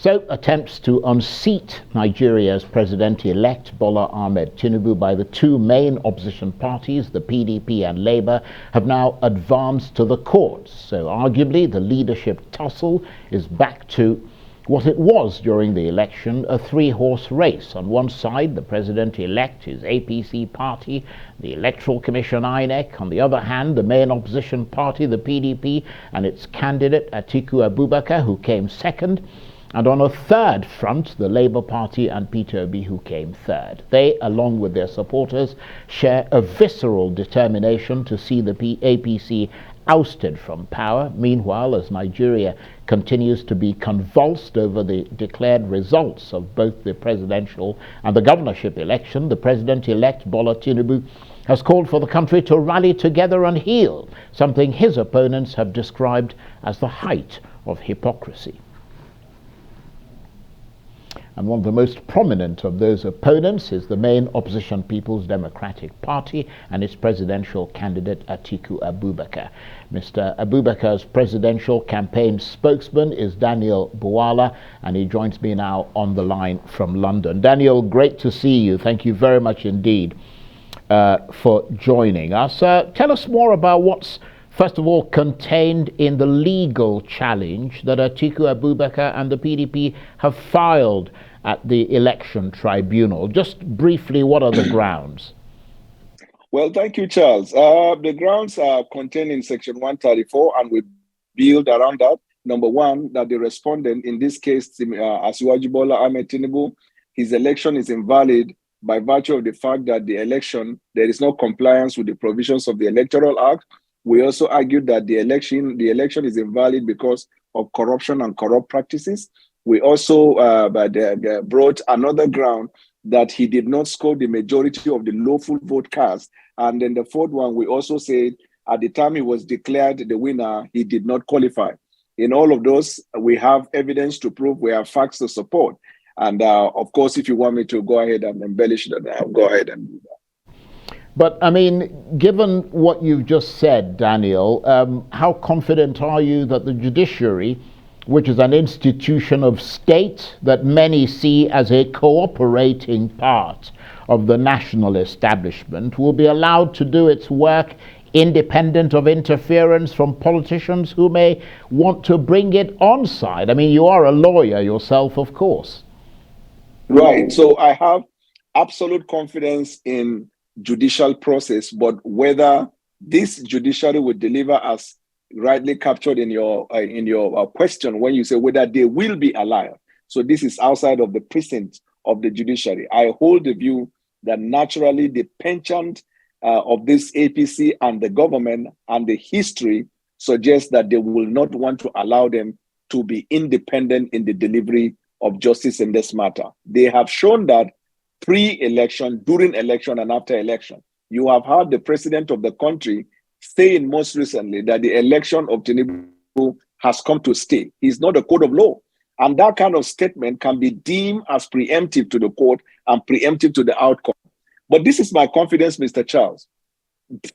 So, attempts to unseat Nigeria's president-elect Bola Tinubu by the two main opposition parties, the PDP and Labour, have now advanced to the courts. So, arguably, the leadership tussle is back to what it was during the election, a three-horse race. On one side, the president-elect, his APC party, the Electoral Commission, INEC. On the other hand, the main opposition party, the PDP, and its candidate, Atiku Abubakar, who came second. And on a third front, the Labour Party and Peter Obi, who came third. They, along with their supporters, share a visceral determination to see the APC ousted from power. Meanwhile, as Nigeria continues to be convulsed over the declared results of both the presidential and the governorship election, the president-elect Bola Tinubu has called for the country to rally together and heal, something his opponents have described as the height of hypocrisy. And one of the most prominent of those opponents is the main opposition People's Democratic Party and its presidential candidate Atiku Abubakar. Mr. Abubakar's presidential campaign spokesman is Daniel Bwala, and he joins me now on the line from London. Daniel, great to see you. Thank you very much indeed for joining us. Tell us more about what's first of all contained in the legal challenge that Atiku Abubakar and the PDP have filed at the election tribunal. Just briefly, what are the grounds? Well, thank you, Charles. The grounds are contained in Section 134, and we build around that. Number one, that the respondent, in this case, Asiwaju Bola Tinubu, his election is invalid by virtue of the fact that the election, there is no compliance with the provisions of the Electoral Act. We also argued that the election is invalid because of corruption and corrupt practices. We also brought another ground that he did not score the majority of the lawful vote cast. And then the fourth one, we also said at the time he was declared the winner, he did not qualify. In all of those, we have evidence to prove, we have facts to support. And of course, if you want me to go ahead and embellish that, I'll go ahead and do that. But, I mean, given what you've just said, Daniel, how confident are you that the judiciary, which is an institution of state that many see as a cooperating part of the national establishment, will be allowed to do its work independent of interference from politicians who may want to bring it on side? I mean, you are a lawyer yourself, of course. Right. So I have absolute confidence in judicial process, but whether this judiciary would deliver, as rightly captured in your question, when you say whether they will be alive. So this is outside of the precinct of the judiciary. I hold the view that naturally the penchant of this APC and the government and the history suggests that they will not want to allow them to be independent in the delivery of justice in this matter. They have shown that pre-election, during election, and after election. You have heard the president of the country saying most recently that the election of Tinubu has come to stay. He's not a code of law. And that kind of statement can be deemed as preemptive to the court and preemptive to the outcome. But this is my confidence, Mr. Charles.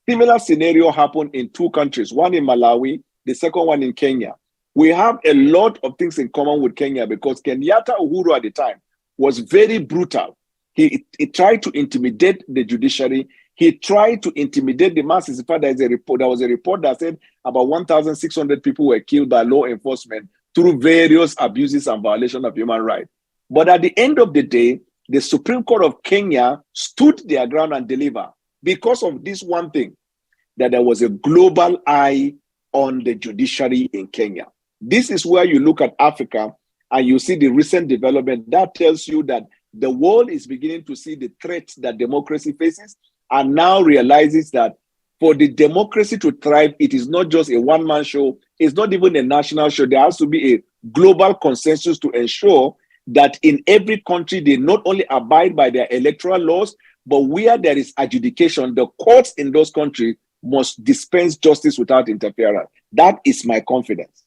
Similar scenario happened in two countries, one in Malawi, the second one in Kenya. We have a lot of things in common with Kenya because Kenyatta Uhuru at the time was very brutal. He tried to intimidate the judiciary. He tried to intimidate the masses. In fact, there was a report that said about 1,600 people were killed by law enforcement through various abuses and violations of human rights. But at the end of the day, the Supreme Court of Kenya stood their ground and delivered because of this one thing, that there was a global eye on the judiciary in Kenya. This is where you look at Africa and you see the recent development that tells you that the world is beginning to see the threat that democracy faces and now realizes that for the democracy to thrive, it is not just a one-man show. It's not even a national show. There has to be a global consensus to ensure that in every country, they not only abide by their electoral laws, but where there is adjudication, the courts in those countries must dispense justice without interference. That is my confidence.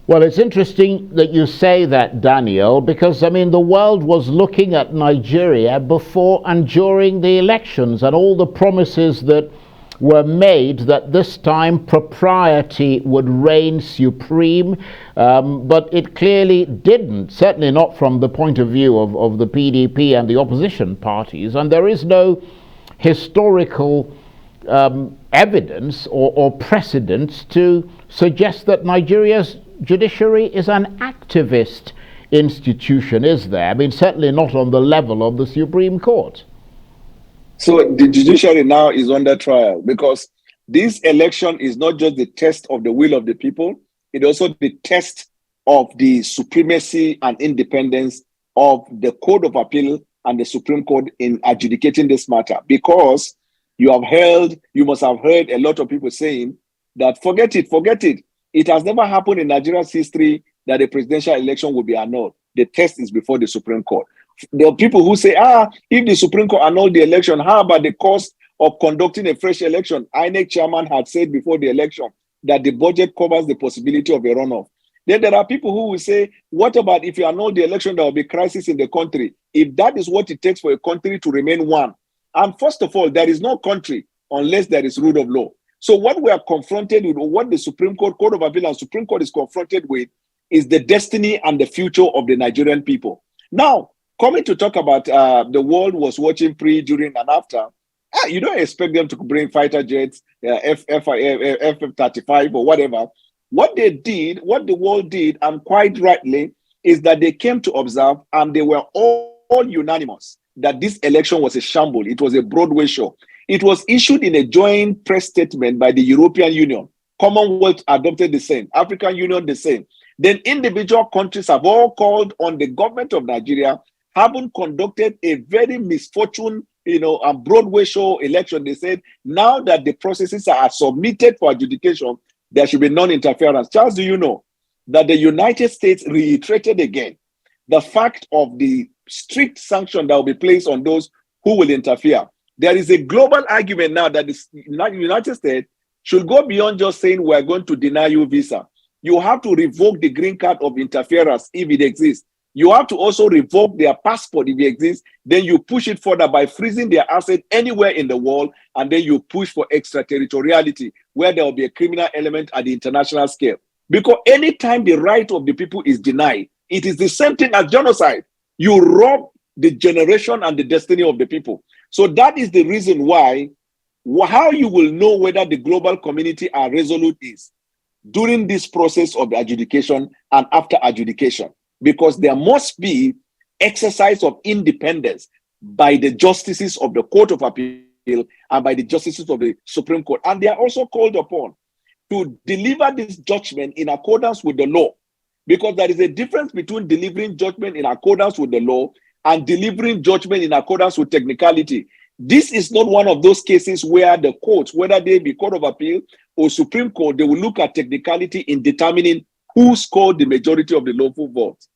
Well, it's interesting that you say that, Daniel, because, I mean, the world was looking at Nigeria before and during the elections, and all the promises that were made that this time propriety would reign supreme, but it clearly didn't, certainly not from the point of view of the PDP and the opposition parties, and there is no historical evidence or precedence to suggest that Nigeria's judiciary is an activist institution, is there? I mean, certainly not on the level of the Supreme Court. So the judiciary now is under trial because this election is not just the test of the will of the people, it also the test of the supremacy and independence of the Court of Appeal and the Supreme Court in adjudicating this matter. Because you must have heard a lot of people saying that forget it. It has never happened in Nigeria's history that a presidential election will be annulled. The test is before the Supreme Court. There are people who say, if the Supreme Court annulled the election, how about the cost of conducting a fresh election? INEC chairman had said before the election that the budget covers the possibility of a runoff. Then there are people who will say, what about if you annul the election, there will be crisis in the country? If that is what it takes for a country to remain one. And first of all, there is no country unless there is rule of law. So what we are confronted with, or what the Supreme Court, Court of Appeal and Supreme Court is confronted with, is the destiny and the future of the Nigerian people. Now, coming to talk about the world was watching pre, during, and after, you don't expect them to bring fighter jets, F-35 or whatever. What they did, what the world did, and quite rightly, is that they came to observe and they were all unanimous that this election was a shamble. It was a Broadway show. It was issued in a joint press statement by the European Union. Commonwealth adopted the same. African Union the same. Then individual countries have all called on the government of Nigeria, having conducted a very misfortune, a Broadway show election. They said, now that the processes are submitted for adjudication, there should be non-interference. Charles, do you know that the United States reiterated again the fact of the strict sanction that will be placed on those who will interfere? There is a global argument now that the United States should go beyond just saying we're going to deny you visa. You have to revoke the green card of interferers if it exists. You have to also revoke their passport if it exists. Then you push it further by freezing their asset anywhere in the world, and then you push for extraterritoriality, where there will be a criminal element at the international scale. Because anytime the right of the people is denied, it is the same thing as genocide. You rob the generation and the destiny of the people. So that is the reason why, how you will know whether the global community are resolute is during this process of adjudication and after adjudication. Because there must be exercise of independence by the justices of the Court of Appeal and by the justices of the Supreme Court. And they are also called upon to deliver this judgment in accordance with the law. Because there is a difference between delivering judgment in accordance with the law and delivering judgment in accordance with technicality. This is not one of those cases where the courts, whether they be Court of Appeal or Supreme Court, they will look at technicality in determining who scored the majority of the lawful votes.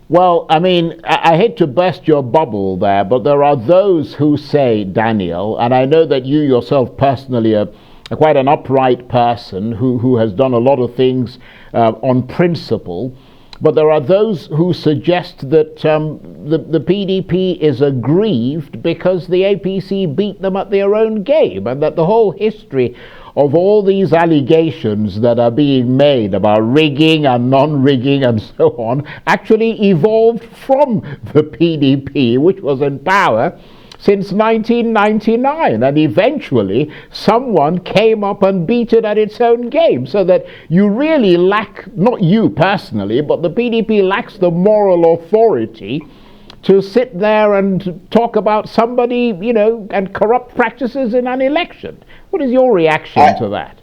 Well, I mean, I hate to burst your bubble there, but there are those who say, Daniel, and I know that you yourself personally are quite an upright person who has done a lot of things on principle, but there are those who suggest that the PDP is aggrieved because the APC beat them at their own game, and that the whole history of all these allegations that are being made about rigging and non-rigging and so on actually evolved from the PDP, which was in power since 1999, and eventually someone came up and beat it at its own game, so that you really lack, not you personally, but the PDP lacks the moral authority to sit there and talk about somebody, and corrupt practices in an election. What is your reaction to that?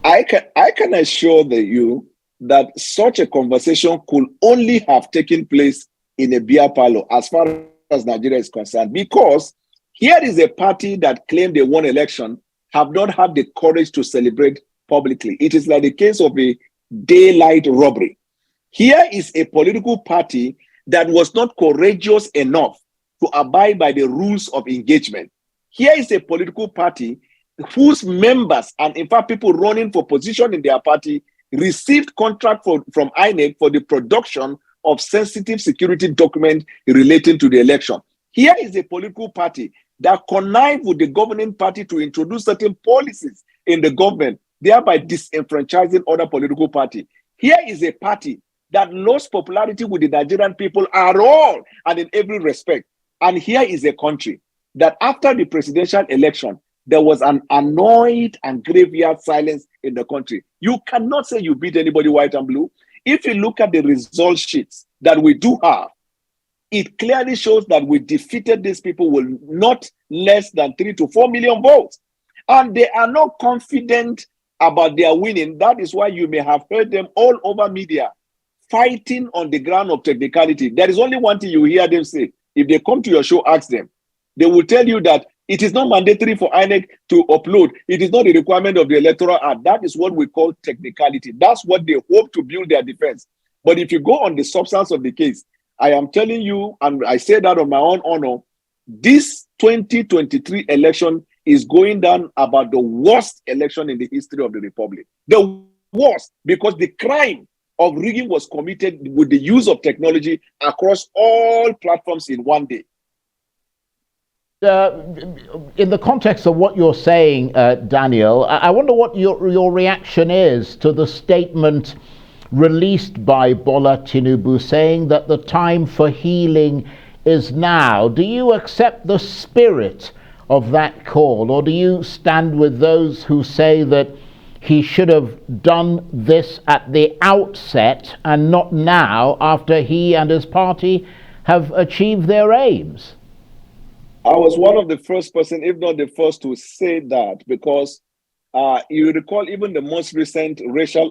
I can assure you that such a conversation could only have taken place in a beer parlor as far as Nigeria is concerned, because here is a party that claimed they won election, have not had the courage to celebrate publicly. It is like the case of a daylight robbery. Here is a political party that was not courageous enough to abide by the rules of engagement. Here is a political party whose members, and in fact people running for position in their party, received contract from INEC for the production of sensitive security documents relating to the election. Here is a political party that connive with the governing party to introduce certain policies in the government, thereby disenfranchising other political parties. Here is a party that lost popularity with the Nigerian people at all and in every respect. And here is a country that after the presidential election, there was an annoyed and graveyard silence in the country. You cannot say you beat anybody white and blue. If you look at the result sheets that we do have, it clearly shows that we defeated these people with not less than 3 to 4 million votes. And they are not confident about their winning. That is why you may have heard them all over media fighting on the ground of technicality. There is only one thing you hear them say. If they come to your show, ask them. They will tell you that it is not mandatory for INEC to upload. It is not a requirement of the Electoral Act. That is what we call technicality. That's what they hope to build their defense. But if you go on the substance of the case, I am telling you, and I say that on my own honor, this 2023 election is going down about the worst election in the history of the Republic. The worst, because the crime of rigging was committed with the use of technology across all platforms in one day. In the context of what you're saying, Daniel, I wonder what your reaction is to the statement released by Bola Tinubu saying that the time for healing is now. Do you accept the spirit of that call, or do you stand with those who say that he should have done this at the outset and not now after he and his party have achieved their aims? I was one of the first person, if not the first, to say that, because you recall even the most recent racial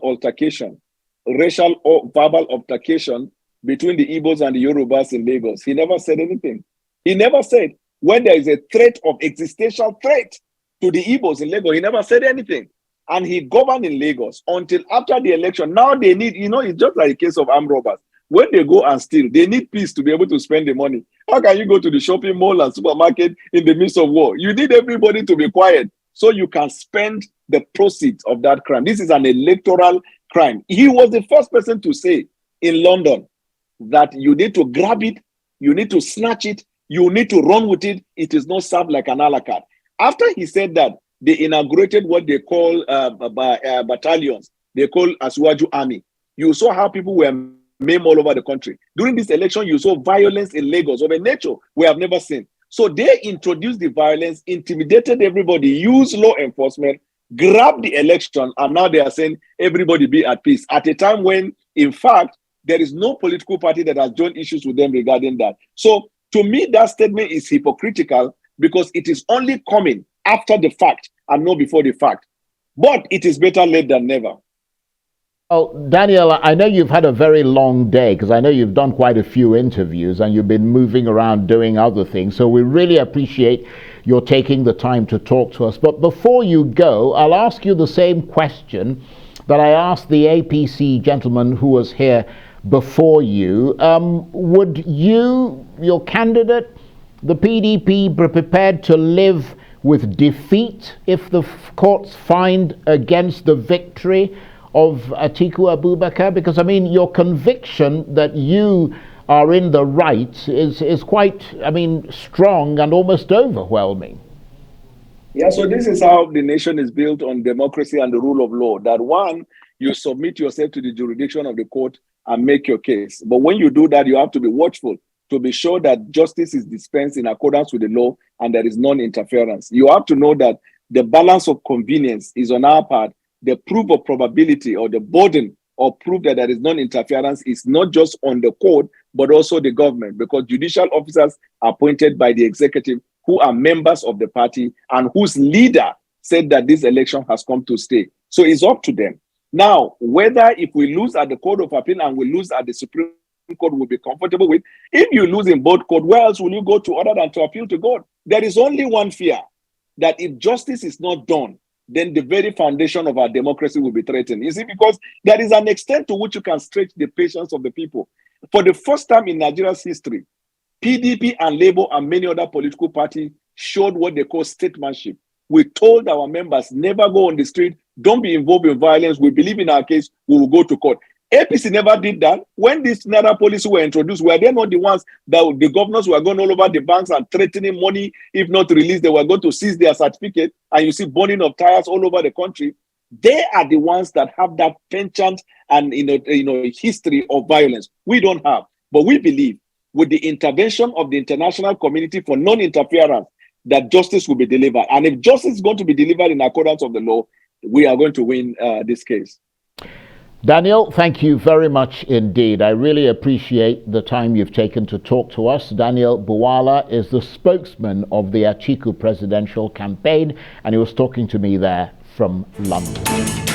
verbal altercation between the Igbos and the Yorubas in Lagos. He never said anything. He never said when there is a threat of existential threat to the Igbos in Lagos, he never said anything. And he governed in Lagos until after the election. Now they need, it's just like a case of armed robbers. When they go and steal, they need peace to be able to spend the money. How can you go to the shopping mall and supermarket in the midst of war? You need everybody to be quiet so you can spend the proceeds of that crime. This is an electoral crime. He was the first person to say in London that you need to grab it, you need to snatch it, you need to run with it. It is not served like an a la carte. After he said that, they inaugurated what they call battalions. They call Asuwaju Army. You saw how people were maimed all over the country. During this election, you saw violence in Lagos of a nature we have never seen. So they introduced the violence, intimidated everybody, used law enforcement, grabbed the election, and now they are saying everybody be at peace. At a time when, in fact, there is no political party that has joined issues with them regarding that. So to me, that statement is hypocritical because it is only coming after the fact and not before the fact. But it is better late than never. Well, Daniel, I know you've had a very long day because I know you've done quite a few interviews and you've been moving around doing other things. So we really appreciate your taking the time to talk to us. But before you go, I'll ask you the same question that I asked the APC gentleman who was here before you. Would you, your candidate, the PDP, be prepared to live with defeat if the courts find against the victory of Atiku Abubakar? Because, I mean, your conviction that you are in the right is quite, strong and almost overwhelming. Yeah, so this is how the nation is built on democracy and the rule of law. That one, you submit yourself to the jurisdiction of the court and make your case. But when you do that, you have to be watchful to be sure that justice is dispensed in accordance with the law and there is non-interference. You have to know that the balance of convenience is on our part. The proof of probability or the burden of proof that there is non-interference is not just on the court, but also the government, because judicial officers are appointed by the executive who are members of the party and whose leader said that this election has come to stay. So it's up to them. Now, whether if we lose at the Court of Appeal and we lose at the Supreme Court, we'll be comfortable with. If you lose in both courts, where else will you go to other than to appeal to God? There is only one fear, that if justice is not done, then the very foundation of our democracy will be threatened. You see, because there is an extent to which you can stretch the patience of the people. For the first time in Nigeria's history, PDP and Labour and many other political parties showed what they call statesmanship. We told our members, never go on the street, don't be involved in violence. We believe in our case, we will go to court. APC never did that. When this Naira policy were introduced, were they not the ones that the governors were going all over the banks and threatening money? If not released, they were going to seize their certificate. And you see burning of tires all over the country. They are the ones that have that penchant and history of violence. We don't have. But we believe with the intervention of the international community for non-interference, that justice will be delivered. And if justice is going to be delivered in accordance with the law, we are going to win this case. Daniel, thank you very much indeed. I really appreciate the time you've taken to talk to us. Daniel Bwala is the spokesman of the Atiku presidential campaign, and he was talking to me there from London.